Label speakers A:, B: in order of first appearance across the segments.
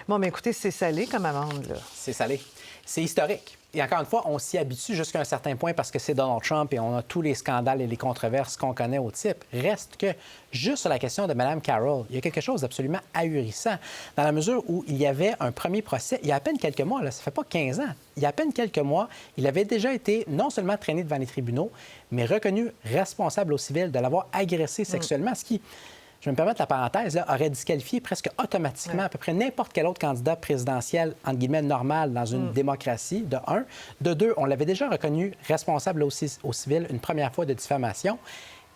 A: Bon, mais écoutez, c'est salé comme amande, là.
B: C'est salé. C'est historique. Et encore une fois, on s'y habitue jusqu'à un certain point parce que c'est Donald Trump et on a tous les scandales et les controverses qu'on connaît au type. Reste que, juste sur la question de Mme Carroll, il y a quelque chose d'absolument ahurissant dans la mesure où il y avait un premier procès il y a à peine quelques mois, là, ça fait pas 15 ans. Il y a à peine quelques mois, il avait déjà été non seulement traîné devant les tribunaux, mais reconnu responsable au civil de l'avoir agressé sexuellement, ce qui... Je vais me permettre la parenthèse, là, aurait disqualifié presque automatiquement à peu près n'importe quel autre candidat présidentiel, entre guillemets, normal dans une démocratie, de un. De deux, on l'avait déjà reconnu responsable aussi au civil une première fois de diffamation.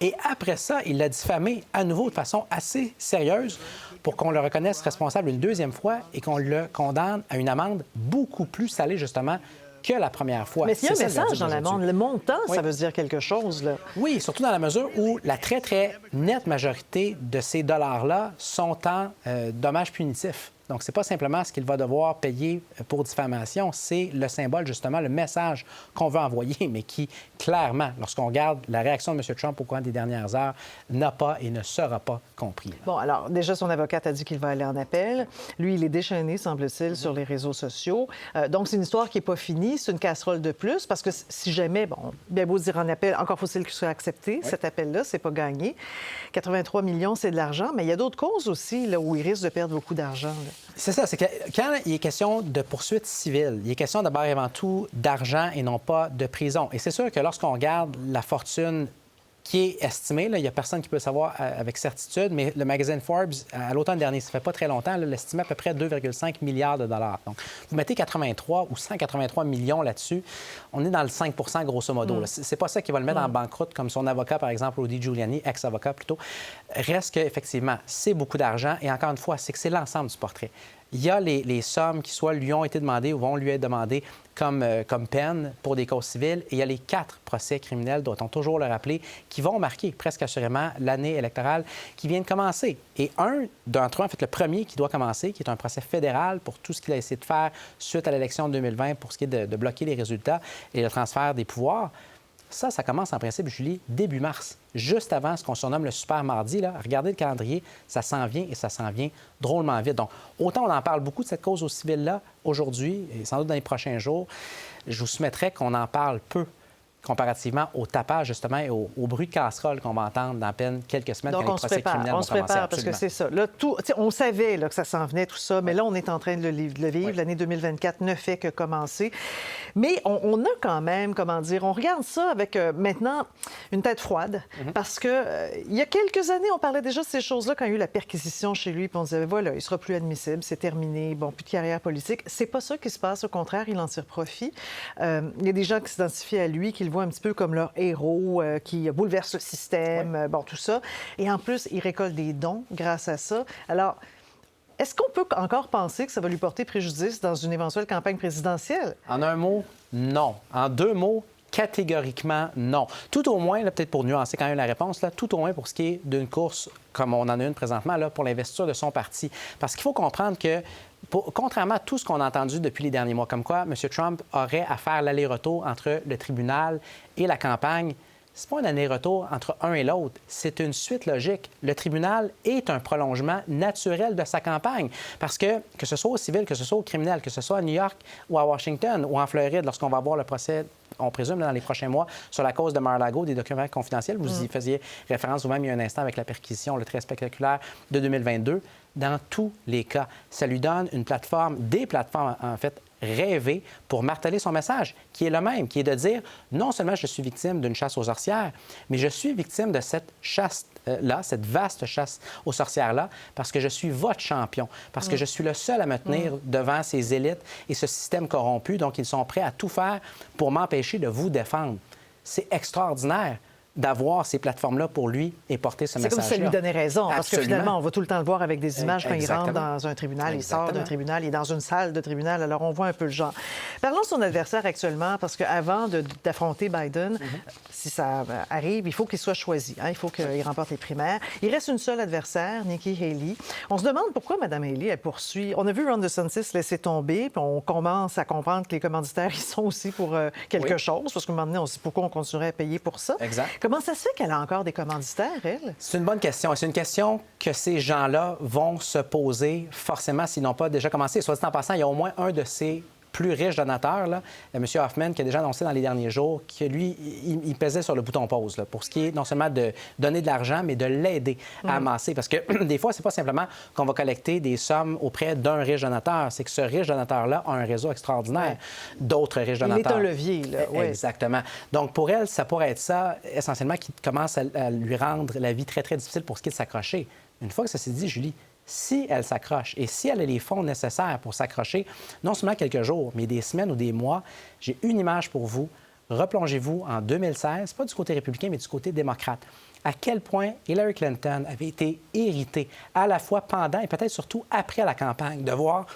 B: Et après ça, il l'a diffamé à nouveau de façon assez sérieuse pour qu'on le reconnaisse responsable une deuxième fois et qu'on le condamne à une amende beaucoup plus salée, justement, que la première fois.
A: Mais s'il y a un message dans l'amende, le montant, ça veut dire quelque chose, là.
B: Oui, surtout dans la mesure où la très, très nette majorité de ces dollars-là sont en dommages punitifs. Donc, c'est pas simplement ce qu'il va devoir payer pour diffamation, c'est le symbole, justement, le message qu'on veut envoyer, mais qui, clairement, lorsqu'on regarde la réaction de M. Trump au cours des dernières heures, n'a pas et ne sera pas compris.
A: Bon, alors, déjà, son avocate a dit qu'il va aller en appel. Lui, il est déchaîné, semble-t-il, sur les réseaux sociaux. Donc, c'est une histoire qui n'est pas finie. C'est une casserole de plus, parce que si jamais, bon, bien beau dire en appel, encore faut-il qu'il soit accepté, cet appel-là, c'est pas gagné. 83 millions, c'est de l'argent, mais il y a d'autres causes aussi, là, où il risque de perdre beaucoup d'argent, là.
B: C'est ça, c'est que quand il est question de poursuites civiles, il est question d'abord et avant tout d'argent et non pas de prison. Et c'est sûr que lorsqu'on regarde la fortune qui est estimée, là, il n'y a personne qui peut le savoir avec certitude, mais le magazine Forbes, à l'automne dernier, ça fait pas très longtemps, l'estimait à peu près 2,5 milliards de dollars. Donc, vous mettez 83 ou 183 millions là-dessus, on est dans le 5 grosso modo. C'est pas ça qui va le mettre en banqueroute, comme son avocat, par exemple, Rudy Giuliani, ex-avocat plutôt. Reste qu'effectivement, c'est beaucoup d'argent. Et encore une fois, c'est que c'est l'ensemble du portrait. Il y a les sommes qui soit lui ont été demandées ou vont lui être demandées comme peine pour des causes civiles. Et il y a les 4 procès criminels, doit-on toujours le rappeler, qui vont marquer presque assurément l'année électorale qui vient de commencer. Et un d'entre eux, en fait, le premier qui doit commencer, qui est un procès fédéral pour tout ce qu'il a essayé de faire suite à l'élection de 2020 pour ce qui est de bloquer les résultats et le transfert des pouvoirs. Ça commence en principe, Julie, début mars, juste avant ce qu'on surnomme le super mardi. Là. Regardez le calendrier, ça s'en vient et ça s'en vient drôlement vite. Donc, autant on en parle beaucoup de cette cause au civil-là aujourd'hui et sans doute dans les prochains jours, je vous soumettrais qu'on en parle peu comparativement au tapage, justement, et au bruit de casserole qu'on va entendre dans à peine quelques semaines
A: donc,
B: quand les procès criminels vont commencer.
A: On se prépare, parce que c'est ça. Là, on savait là, que ça s'en venait, tout ça, mais là, on est en train de le vivre. Oui. L'année 2024 ne fait que commencer. Mais on a quand même, comment dire, on regarde ça avec maintenant une tête froide, parce que il y a quelques années, on parlait déjà de ces choses-là quand il y a eu la perquisition chez lui, puis on disait, voilà, il sera plus admissible, c'est terminé, bon, plus de carrière politique. C'est pas ça qui se passe, au contraire, il en tire profit. Il y a des gens qui s'identifient à lui, qui le voient un petit peu comme leur héros, qui bouleverse le système, bon, tout ça. Et en plus, il récolte des dons grâce à ça. Alors, est-ce qu'on peut encore penser que ça va lui porter préjudice dans une éventuelle campagne présidentielle?
B: En un mot, non. En deux mots, catégoriquement, non. Tout au moins, là, peut-être pour nuancer quand même la réponse, là, tout au moins pour ce qui est d'une course, comme on en a une présentement, là, pour l'investiture de son parti. Parce qu'il faut comprendre que, contrairement à tout ce qu'on a entendu depuis les derniers mois, comme quoi M. Trump aurait à faire l'aller-retour entre le tribunal et la campagne, c'est pas un aller-retour entre un et l'autre, c'est une suite logique. Le tribunal est un prolongement naturel de sa campagne. Parce que ce soit au civil, que ce soit au criminel, que ce soit à New York ou à Washington ou en Floride, lorsqu'on va avoir le procès, on présume, dans les prochains mois, sur la cause de Mar-a-Lago, des documents confidentiels, vous y faisiez référence vous-même il y a un instant avec la perquisition, le très spectaculaire de 2022. Dans tous les cas, ça lui donne une plateforme, des plateformes, en fait, rêver pour marteler son message, qui est le même, qui est de dire non seulement je suis victime d'une chasse aux sorcières, mais je suis victime de cette chasse-là, cette vaste chasse aux sorcières-là, parce que je suis votre champion, parce que je suis le seul à me tenir devant ces élites et ce système corrompu, donc ils sont prêts à tout faire pour m'empêcher de vous défendre. C'est extraordinaire d'avoir ces plateformes-là pour lui et porter ce message-là.
A: C'est comme si ça lui donnait raison, parce que
B: Absolument.
A: finalement, on va tout le temps le voir avec des images quand il rentre dans un tribunal,
B: Exactement.
A: il sort d'un tribunal, il est dans une salle de tribunal, alors on voit un peu le genre. Parlons de son adversaire actuellement, parce qu'avant d'affronter Biden, si ça arrive, il faut qu'il soit choisi, hein? Il faut qu'il remporte les primaires. Il reste une seule adversaire, Nikki Haley. On se demande pourquoi Mme Haley, elle poursuit. On a vu Ron DeSantis laisser tomber, puis on commence à comprendre que les commanditaires, ils sont aussi pour quelque chose, parce qu'à un moment donné, on se dit pourquoi on continuerait à payer pour ça.
B: Exact.
A: Comment ça se fait qu'elle a encore des commanditaires, elle?
B: C'est une bonne question. Et c'est une question que ces gens-là vont se poser forcément s'ils n'ont pas déjà commencé. Soit dit en passant, il y a au moins un de ces plus riches donateurs, là, M. Hoffman, qui a déjà annoncé dans les derniers jours que lui, il pesait sur le bouton pause là, pour ce qui est non seulement de donner de l'argent, mais de l'aider à amasser. Parce que des fois, c'est pas simplement qu'on va collecter des sommes auprès d'un riche donateur, c'est que ce riche donateur-là a un réseau extraordinaire d'autres riches donateurs.
A: Il est un levier, là. Oui.
B: Exactement. Donc, pour elle, ça pourrait être ça, essentiellement, qui commence à lui rendre la vie très, très difficile pour ce qui est de s'accrocher. Une fois que ça s'est dit, Julie, si elle s'accroche et si elle a les fonds nécessaires pour s'accrocher, non seulement quelques jours, mais des semaines ou des mois, j'ai une image pour vous. Replongez-vous en 2016, pas du côté républicain, mais du côté démocrate. À quel point Hillary Clinton avait été irritée, à la fois pendant et peut-être surtout après la campagne, de voir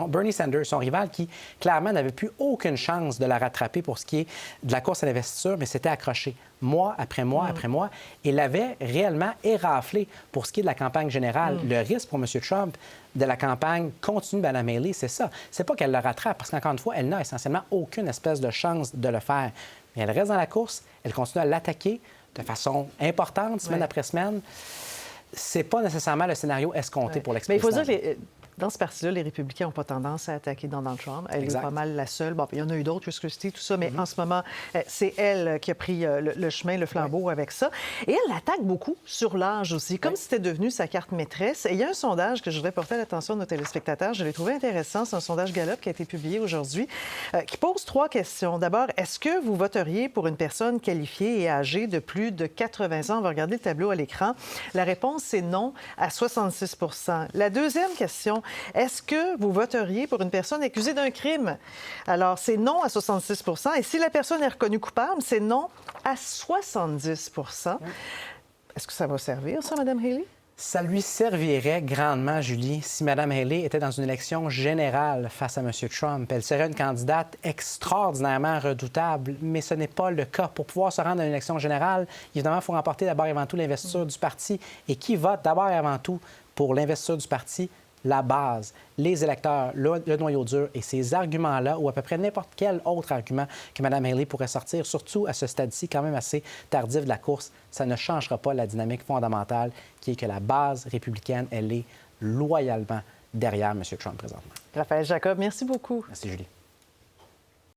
B: Bernie Sanders, son rival, qui clairement n'avait plus aucune chance de la rattraper pour ce qui est de la course à l'investiture, mais s'était accroché mois après mois après mois et l'avait réellement éraflé pour ce qui est de la campagne générale. Le risque pour M. Trump de la campagne continue de Mme Haley, c'est ça. C'est pas qu'elle le rattrape, parce qu'encore une fois, elle n'a essentiellement aucune espèce de chance de le faire. Mais elle reste dans la course, elle continue à l'attaquer de façon importante, semaine après semaine. C'est pas nécessairement le scénario escompté pour l'expérience.
A: Mais il faut dire que dans ce parti-là, les républicains n'ont pas tendance à attaquer Donald Trump. Elle est pas mal la seule. Bon, il y en a eu d'autres, Chris Christie, tout ça, mais en ce moment, c'est elle qui a pris le chemin, le flambeau avec ça. Et elle l'attaque beaucoup sur l'âge aussi, comme si c'était devenu sa carte maîtresse. Et il y a un sondage que je voudrais porter à l'attention de nos téléspectateurs. Je l'ai trouvé intéressant. C'est un sondage Gallup qui a été publié aujourd'hui, qui pose 3 questions. D'abord, est-ce que vous voteriez pour une personne qualifiée et âgée de plus de 80 ans? On va regarder le tableau à l'écran. La réponse, c'est non à 66 %. La deuxième question, est-ce que vous voteriez pour une personne accusée d'un crime? Alors, c'est non à 66 % et si la personne est reconnue coupable, c'est non à 70 %. Est-ce que ça va servir, ça, Mme Haley?
B: Ça lui servirait grandement, Julie, si Mme Haley était dans une élection générale face à M. Trump. Elle serait une candidate extraordinairement redoutable, mais ce n'est pas le cas. Pour pouvoir se rendre à une élection générale, évidemment, il faut remporter d'abord et avant tout l'investiture du parti. Et qui vote d'abord et avant tout pour l'investiture du parti? La base, les électeurs, le noyau dur et ces arguments-là, ou à peu près n'importe quel autre argument que Mme Haley pourrait sortir, surtout à ce stade-ci quand même assez tardif de la course, ça ne changera pas la dynamique fondamentale qui est que la base républicaine, elle est loyalement derrière M. Trump présentement.
A: Raphaël Jacob, merci beaucoup.
B: Merci, Julie.